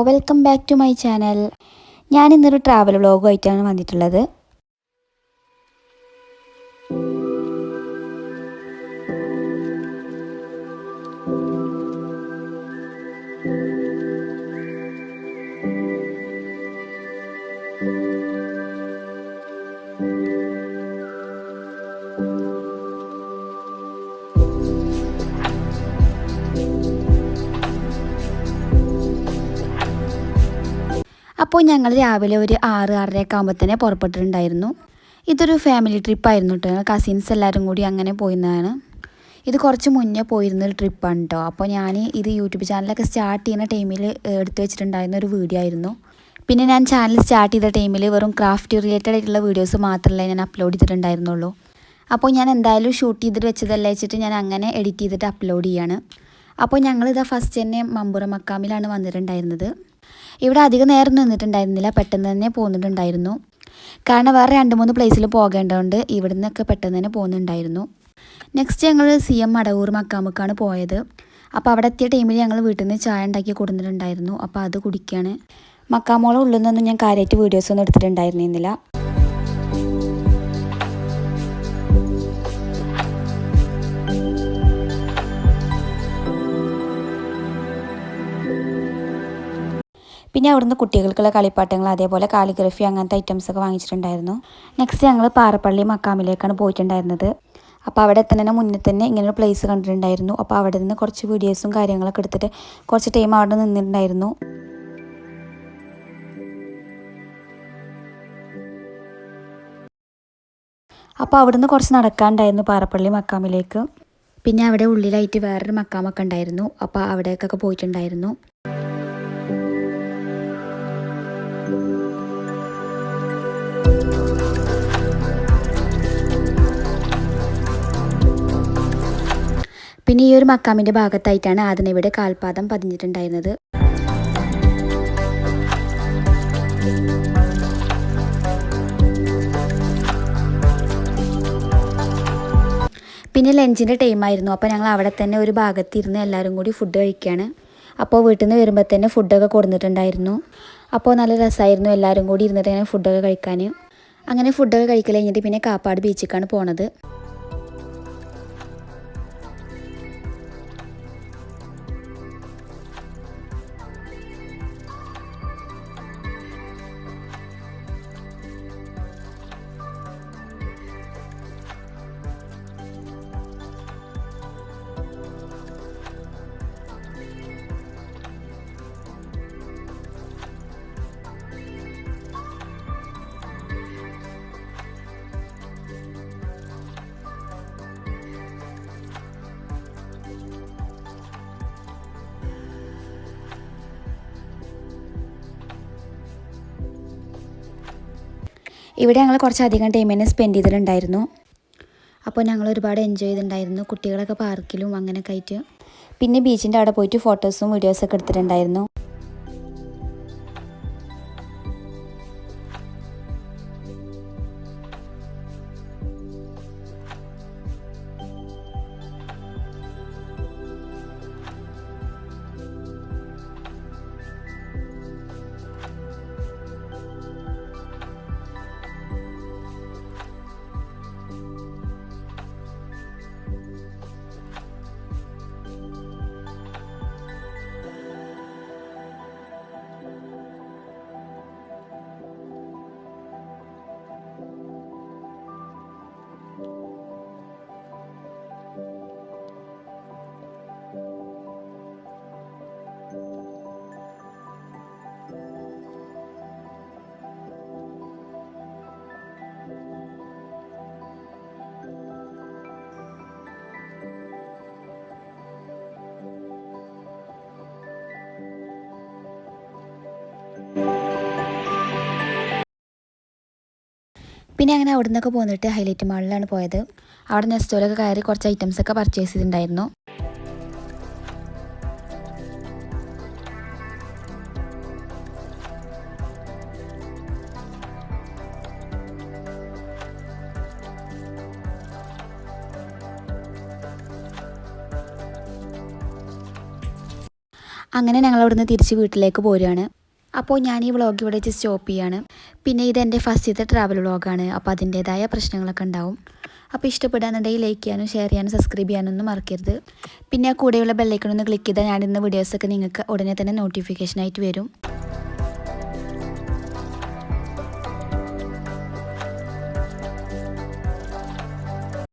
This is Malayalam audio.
Welcome back to my channel. ഞാൻ ഇന്നൊരു ട്രാവൽ വ്ളോഗുമായിട്ടാണ് വന്നിട്ടുള്ളത്. അപ്പോൾ ഞങ്ങൾ രാവിലെ ഒരു 6-6:30 ആകുമ്പോൾ തന്നെ പുറപ്പെട്ടിട്ടുണ്ടായിരുന്നു. ഇതൊരു ഫാമിലി ട്രിപ്പായിരുന്നു കേട്ടോ. കസിൻസ് എല്ലാവരും കൂടി അങ്ങനെ പോയിരുന്നതാണ്. ഇത് കുറച്ച് മുന്നേ പോയിരുന്നൊരു ട്രിപ്പാണ് കേട്ടോ. അപ്പോൾ ഞാൻ ഇത് യൂട്യൂബ് ചാനലൊക്കെ സ്റ്റാർട്ട് ചെയ്യുന്ന ടൈമിൽ എടുത്തു വെച്ചിട്ടുണ്ടായിരുന്ന ഒരു വീഡിയോ ആയിരുന്നു. പിന്നെ ഞാൻ ചാനൽ സ്റ്റാർട്ട് ചെയ്ത ടൈമിൽ വെറും ക്രാഫ്റ്റ് റിലേറ്റഡ് ആയിട്ടുള്ള വീഡിയോസ് മാത്രമല്ല ഞാൻ അപ്ലോഡ് ചെയ്തിട്ടുണ്ടായിരുന്നുള്ളൂ. അപ്പോൾ ഞാൻ എന്തായാലും ഷൂട്ട് ചെയ്തിട്ട് വെച്ചതല്ല വെച്ചിട്ട് ഞാൻ അങ്ങനെ എഡിറ്റ് ചെയ്തിട്ട് അപ്ലോഡ് ചെയ്യാണ്. അപ്പോൾ ഞങ്ങളിതാ ഫസ്റ്റ് തന്നെ മമ്പുറം മക്കാമിലാണ് വന്നിട്ടുണ്ടായിരുന്നത്. ഇവിടെ അധികം നേരം നിന്നിട്ടുണ്ടായിരുന്നില്ല, പെട്ടെന്ന് തന്നെ പോന്നിട്ടുണ്ടായിരുന്നു. കാരണം വേറെ 2-3 പ്ലേസിൽ പോകേണ്ടതുകൊണ്ട് ഇവിടെ നിന്നൊക്കെ പെട്ടെന്ന് തന്നെ പോകുന്നുണ്ടായിരുന്നു. നെക്സ്റ്റ് ഞങ്ങൾ CM മടവൂർ മക്കാമുക്കാണ് പോയത്. അപ്പോൾ അവിടെ എത്തിയ ടൈമിൽ ഞങ്ങൾ വീട്ടിൽ നിന്ന് ചായ ഉണ്ടാക്കി കൊടുത്തിട്ടുണ്ടായിരുന്നു. അപ്പോൾ അത് കുടിക്കുകയാണ്. മക്കാമോളം ഉള്ളിൽ നിന്നൊന്നും ഞാൻ കാര്യമായിട്ട് വീഡിയോസൊന്നും എടുത്തിട്ടുണ്ടായിരുന്നില്ല. പിന്നെ അവിടുന്ന് കുട്ടികൾക്കുള്ള കളിപ്പാട്ടങ്ങൾ അതേപോലെ കാലിഗ്രഫി അങ്ങനത്തെ ഐറ്റംസൊക്കെ വാങ്ങിച്ചിട്ടുണ്ടായിരുന്നു. നെക്സ്റ്റ് ഞങ്ങൾ പാറപ്പള്ളി മക്കാമിലേക്കാണ് പോയിട്ടുണ്ടായിരുന്നത്. അപ്പോൾ അവിടെ എത്തുന്നതിന് മുന്നേ തന്നെ ഇങ്ങനൊരു പ്ലേസ് കണ്ടിട്ടുണ്ടായിരുന്നു. അപ്പോൾ അവിടെ നിന്ന് കുറച്ച് വീഡിയോസും കാര്യങ്ങളൊക്കെ എടുത്തിട്ട് കുറച്ച് ടൈം അവിടെ നിന്നിട്ടുണ്ടായിരുന്നു. അപ്പോൾ അവിടുന്ന് കുറച്ച് നടക്കാനുണ്ടായിരുന്നു പാറപ്പള്ളി മക്കാമിലേക്ക്. പിന്നെ അവിടെ ഉള്ളിലായിട്ട് വേറൊരു മക്കാമൊക്കെ ഉണ്ടായിരുന്നു. അപ്പോൾ അവിടേക്കൊക്കെ പോയിട്ടുണ്ടായിരുന്നു. പിന്നെ ഈ ഒരു മക്കാമിൻ്റെ ഭാഗത്തായിട്ടാണ് അതിനിവിടെ കാൽപാദം പതിഞ്ഞിട്ടുണ്ടായിരുന്നത്. പിന്നെ ലഞ്ചിൻ്റെ ടൈമായിരുന്നു. അപ്പോൾ ഞങ്ങൾ അവിടെ തന്നെ ഒരു ഭാഗത്തിരുന്ന് എല്ലാവരും കൂടി ഫുഡ് കഴിക്കുകയാണ്. അപ്പോൾ വീട്ടിൽ നിന്ന് വരുമ്പോൾ തന്നെ ഫുഡൊക്കെ കൊടുത്തിട്ടുണ്ടായിരുന്നു. അപ്പോൾ നല്ല രസമായിരുന്നു എല്ലാവരും കൂടി ഇരുന്നിട്ട് അങ്ങനെ ഫുഡൊക്കെ കഴിക്കാൻ. അങ്ങനെ ഫുഡൊക്കെ കഴിക്കൽ കഴിഞ്ഞിട്ട് പിന്നെ കാപ്പാട് ബീച്ചിലേക്കാണ് പോണത്. ഇവിടെ ഞങ്ങൾ കുറച്ചധികം ടൈം തന്നെ സ്പെൻഡ് ചെയ്തിട്ടുണ്ടായിരുന്നു. അപ്പോൾ ഞങ്ങൾ ഒരുപാട് എൻജോയ് ചെയ്തിട്ടുണ്ടായിരുന്നു. കുട്ടികളൊക്കെ പാർക്കിലും അങ്ങനെയൊക്കെ ആയിട്ട്. പിന്നെ ബീച്ചിൻ്റെ അവിടെ പോയിട്ട് ഫോട്ടോസും വീഡിയോസൊക്കെ എടുത്തിട്ടുണ്ടായിരുന്നു. പിന്നെ അങ്ങനെ അവിടെ നിന്നൊക്കെ പോന്നിട്ട് ഹൈലൈറ്റ് മാളിലാണ് പോയത്. അവിടെ നെസ്റ്റോലൊക്കെ കയറി കുറച്ച് ഐറ്റംസൊക്കെ പർച്ചേസ് ചെയ്തിട്ടുണ്ടായിരുന്നു. അങ്ങനെ ഞങ്ങൾ അവിടുന്ന് തിരിച്ച് വീട്ടിലേക്ക് പോരുകയാണ്. അപ്പോൾ ഞാൻ ഈ വ്ളോഗ് ഇവിടെ വെച്ച് സ്റ്റോപ്പ് ചെയ്യാണ്. പിന്നെ ഇതെൻ്റെ ഫസ്റ്റത്തെ ട്രാവൽ വ്ളോഗാണ്. അപ്പോൾ അതിൻ്റേതായ പ്രശ്നങ്ങളൊക്കെ ഉണ്ടാവും. അപ്പോൾ ഇഷ്ടപ്പെടുകയാണെന്നുണ്ടെങ്കിൽ ലൈക്ക് ചെയ്യാനും ഷെയർ ചെയ്യാനും സബ്സ്ക്രൈബ് ചെയ്യാനൊന്നും മറക്കരുത്. പിന്നെ ആ കൂടെയുള്ള ബെല്ലൈക്കൺ ഒന്ന് ക്ലിക്ക് ചെയ്താൽ ഞാനിടുന്ന വീഡിയോസൊക്കെ നിങ്ങൾക്ക് ഉടനെ തന്നെ നോട്ടിഫിക്കേഷനായിട്ട് വരും.